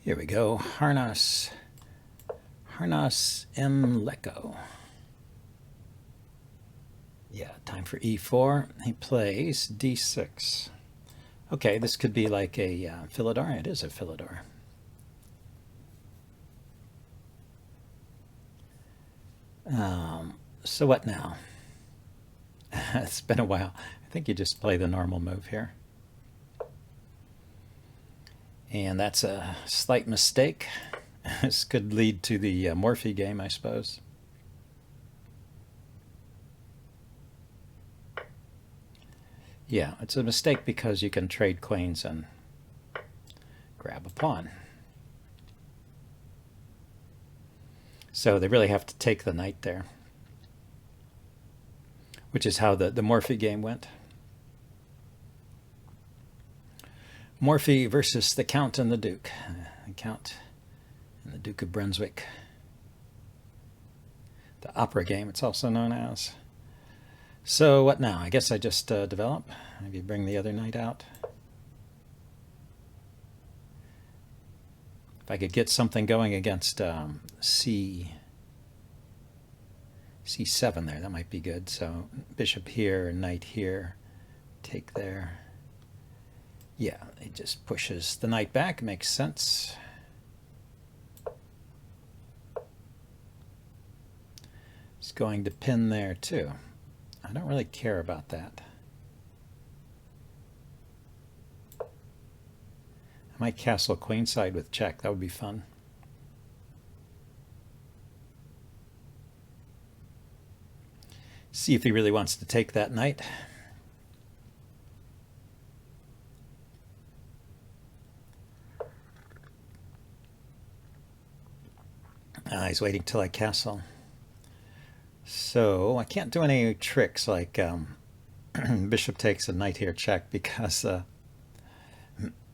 Here we go. Harnas Mleko. Yeah, time for e4. He plays d6. Okay, this could be like a Philidor. It is a Philidor. So what now? It's been a while. I think you just play the normal move here. And that's a slight mistake. This could lead to the Morphe game, I suppose. Yeah, it's a mistake because you can trade queens and grab a pawn. So they really have to take the knight there, which is how the Morphe game went. Morphe versus the Count and the Duke. The Count and the Duke of Brunswick. The opera game, it's also known as. So what now? I guess I just develop. Maybe bring the other knight out. If I could get something going against C7 there, that might be good. So bishop here, knight here, take there. Yeah, it just pushes the knight back, makes sense. It's going to pin there too. I don't really care about that. I might castle queenside with check. That would be fun. See if he really wants to take that knight. He's waiting till I castle. So I can't do any tricks like bishop takes a knight here check because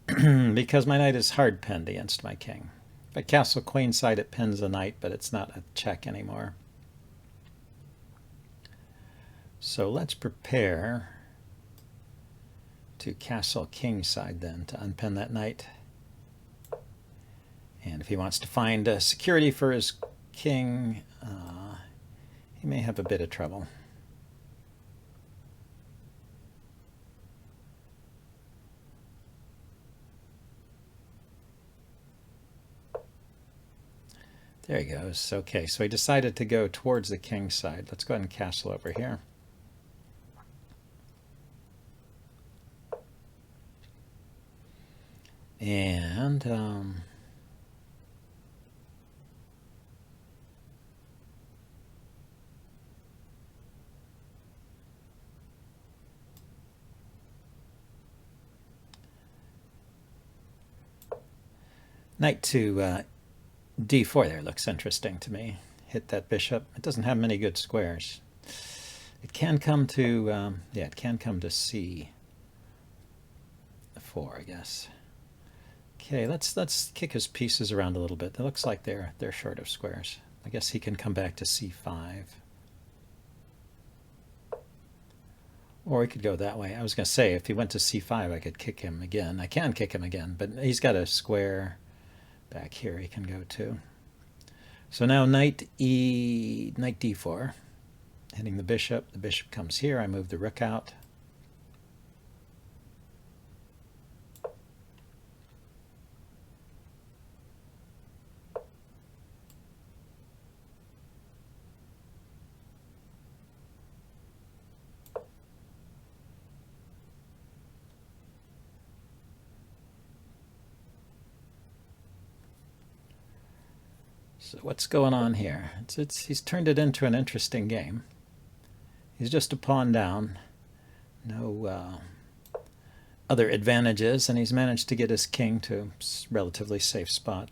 because my knight is hard pinned against my king. If I castle queenside, it pins the knight, but it's not a check anymore. So let's prepare to castle kingside then to unpin that knight. And if he wants to find security for his king, he may have a bit of trouble. There he goes. Okay, so he decided to go towards the king side. Let's go ahead and castle over here. And knight to d4 there looks interesting to me. Hit that bishop. It doesn't have many good squares. It can come to yeah, it can come to c4, I guess. Okay, let's kick his pieces around a little bit. It looks like they're short of squares. I guess he can come back to c5. Or he could go that way. I was going to say, if he went to c5, I could kick him again. I can kick him again, but he's got a square back here he can go to. So now knight d4, hitting the bishop. The bishop comes here. I move the rook out. So what's going on here? He's turned it into an interesting game. He's just a pawn down. No other advantages, and he's managed to get his king to a relatively safe spot.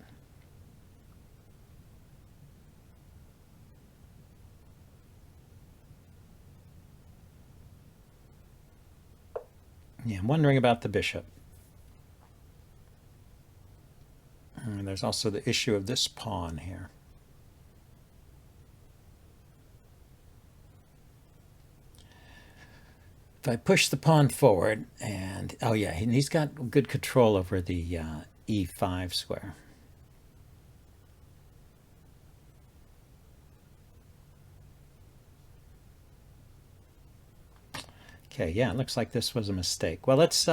Yeah, I'm wondering about the bishop. And there's also the issue of this pawn here. If I push the pawn forward, and oh yeah, he's got good control over the e5 square. Okay, yeah, it looks like this was a mistake. Well, let's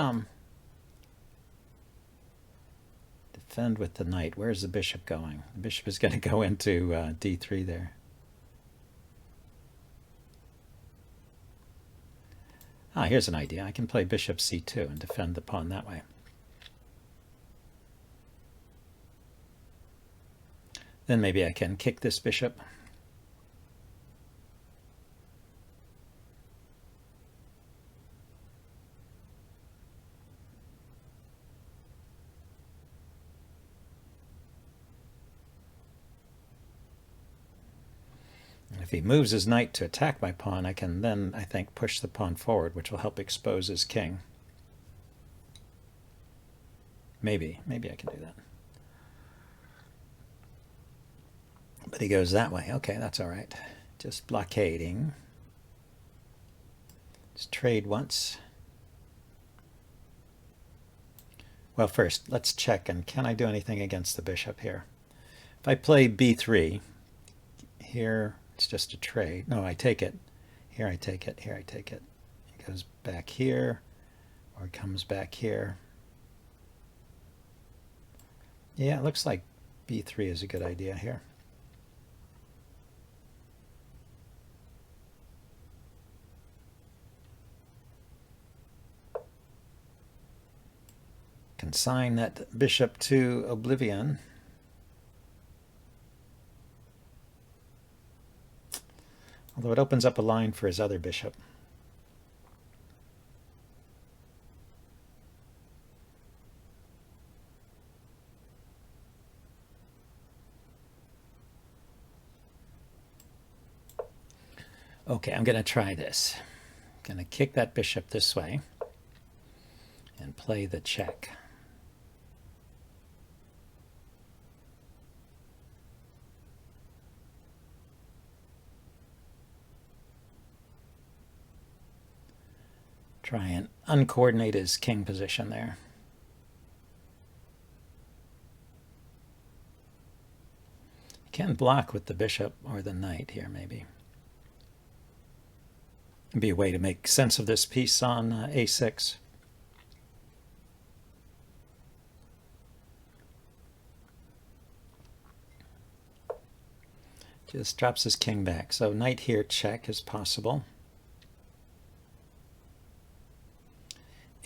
defend with the knight. Where's the bishop going? The bishop is going to go into d3 there. Ah, here's an idea. I can play bishop c2 and defend the pawn that way. Then maybe I can kick this bishop. If he moves his knight to attack my pawn, I can then, I think, push the pawn forward, which will help expose his king. Maybe I can do that. But he goes that way. Okay, that's all right. Just blockading. Let's trade once. Well, first, let's check, and can I do anything against the bishop here? If I play b3, here it's just a trade. No, I take it. Here I take it. Here I take it. It goes back here, or it comes back here. Yeah, it looks like b3 is a good idea here. Consign that bishop to oblivion. Although it opens up a line for his other bishop. Okay, I'm going to try this. I'm going to kick that bishop this way and play the check. Try and uncoordinate his king position there. You can block with the bishop or the knight here, maybe. It'd be a way to make sense of this piece on a6. Just drops his king back. So knight here check is possible.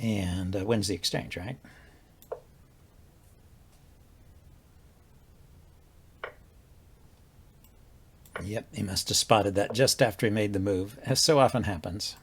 And wins the exchange, right? Yep, he must have spotted that just after he made the move, as so often happens.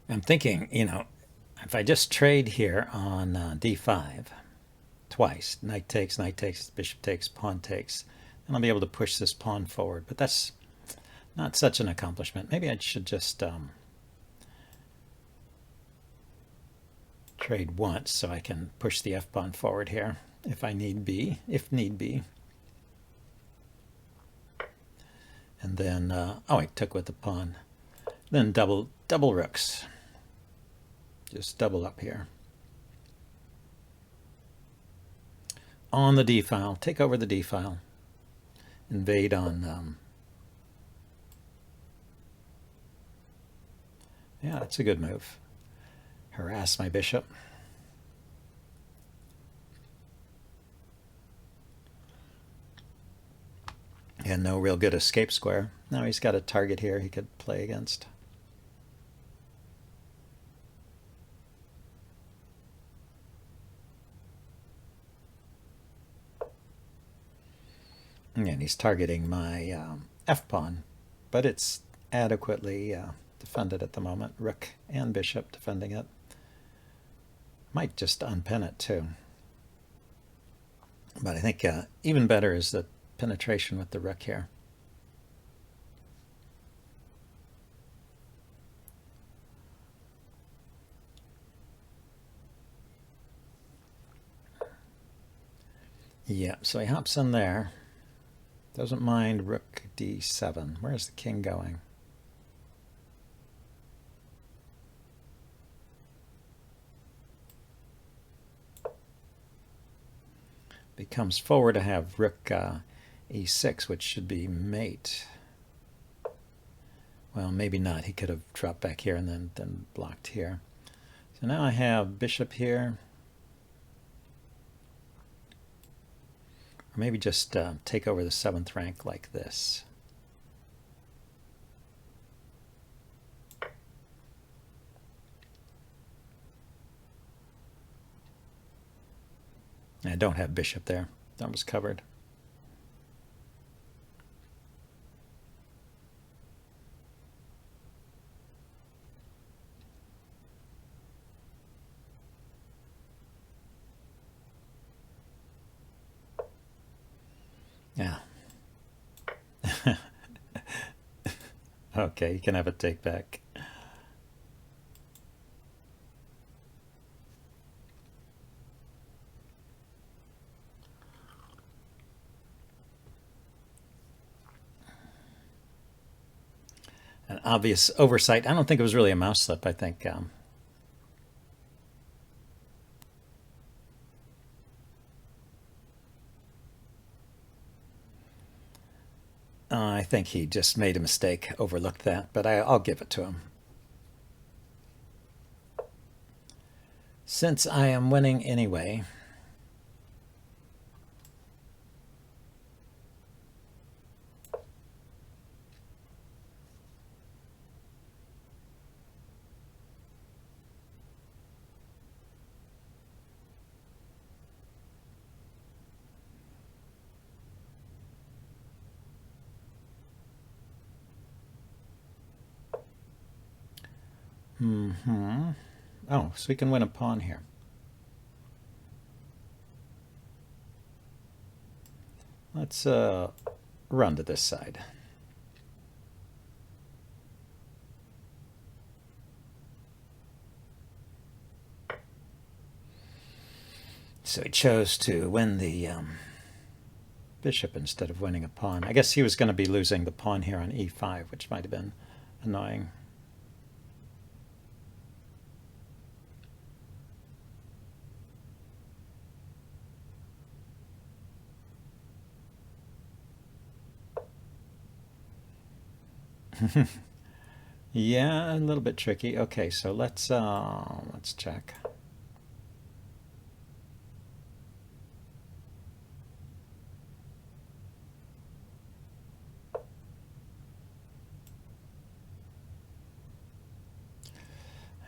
I'm thinking, if I just trade here on d5 twice, knight takes, bishop takes, pawn takes, then I'll be able to push this pawn forward. But that's not such an accomplishment. Maybe I should just trade once so I can push the f-pawn forward here if need be. And then, oh, I took with the pawn. Then double rooks. Just double up here. On the d file, take over the d file. Invade on. Yeah, that's a good move. Harass my bishop. And no real good escape square. Now he's got a target here he could play against. And he's targeting my f-pawn, but it's adequately defended at the moment. Rook and bishop defending it. Might just unpin it too. But I think even better is the penetration with the rook here. Yeah, so he hops in there. Doesn't mind rook d7. Where's the king going? He comes forward to have rook e6, which should be mate. Well, maybe not. He could have dropped back here and then blocked here. So now I have bishop here. Or maybe just take over the 7th rank like this. I don't have bishop there. That was covered. Yeah. Okay, you can have a take back. An obvious oversight. I don't think it was really a mouse slip. I think I think he just made a mistake, overlooked that, but I'll give it to him. Since I am winning anyway, oh, so we can win a pawn here. Let's run to this side. So he chose to win the bishop instead of winning a pawn. I guess he was going to be losing the pawn here on e5, which might have been annoying. Yeah, a little bit tricky. Okay, so let's check.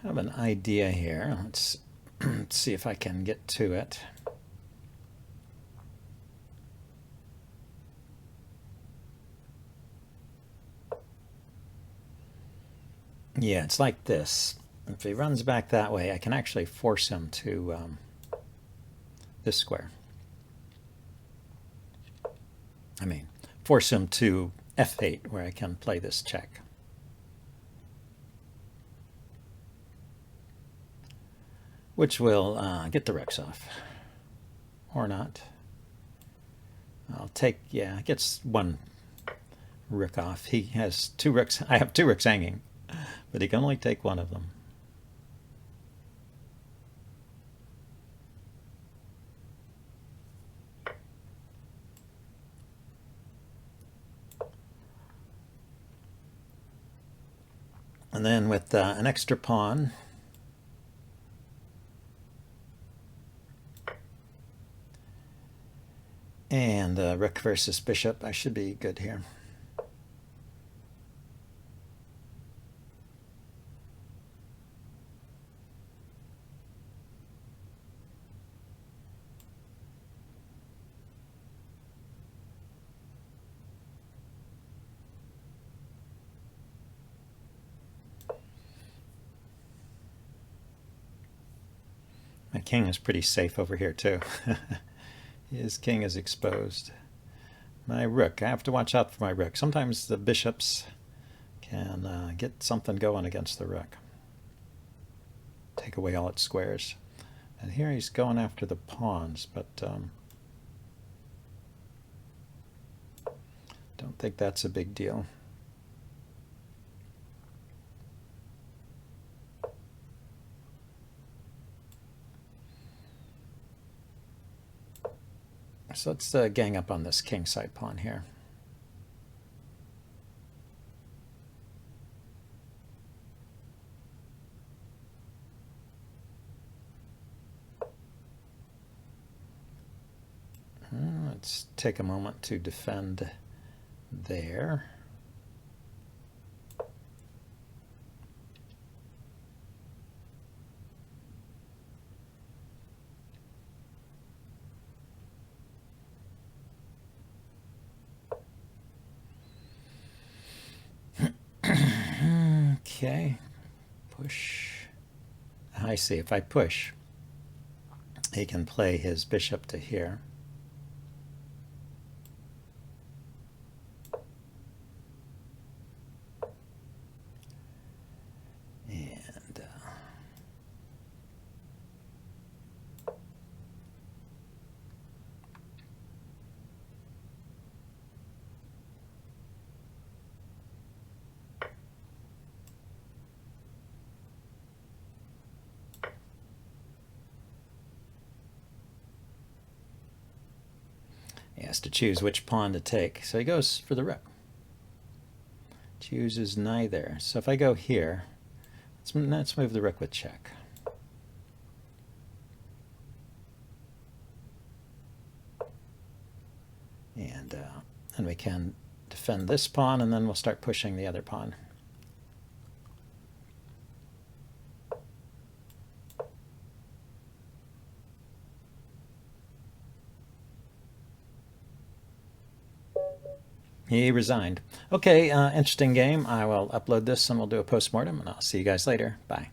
I have an idea here. Let's see if I can get to it. Yeah, it's like this. If he runs back that way, I can actually force him to this square. I mean, force him to f8, where I can play this check. Which will get the rooks off. Or not. I'll take, yeah, it gets one rook off. He has 2 rooks. I have 2 rooks hanging, but he can only take one of them. And then with an extra pawn, and rook versus bishop, I should be good here. king is pretty safe over here too. His king is exposed. My rook, I have to watch out for my rook. Sometimes the bishops can get something going against the rook. Take away all its squares. And here he's going after the pawns, but don't think that's a big deal. So let's gang up on this king side pawn here. Let's take a moment to defend there. Okay, push. I see, if I push, he can play his bishop to here. And he has to choose which pawn to take. So he goes for the rook. Chooses neither. So if I go here, let's move the rook with check. And we can defend this pawn, and then we'll start pushing the other pawn. He resigned. Okay, interesting game. I will upload this and we'll do a postmortem, and I'll see you guys later. Bye.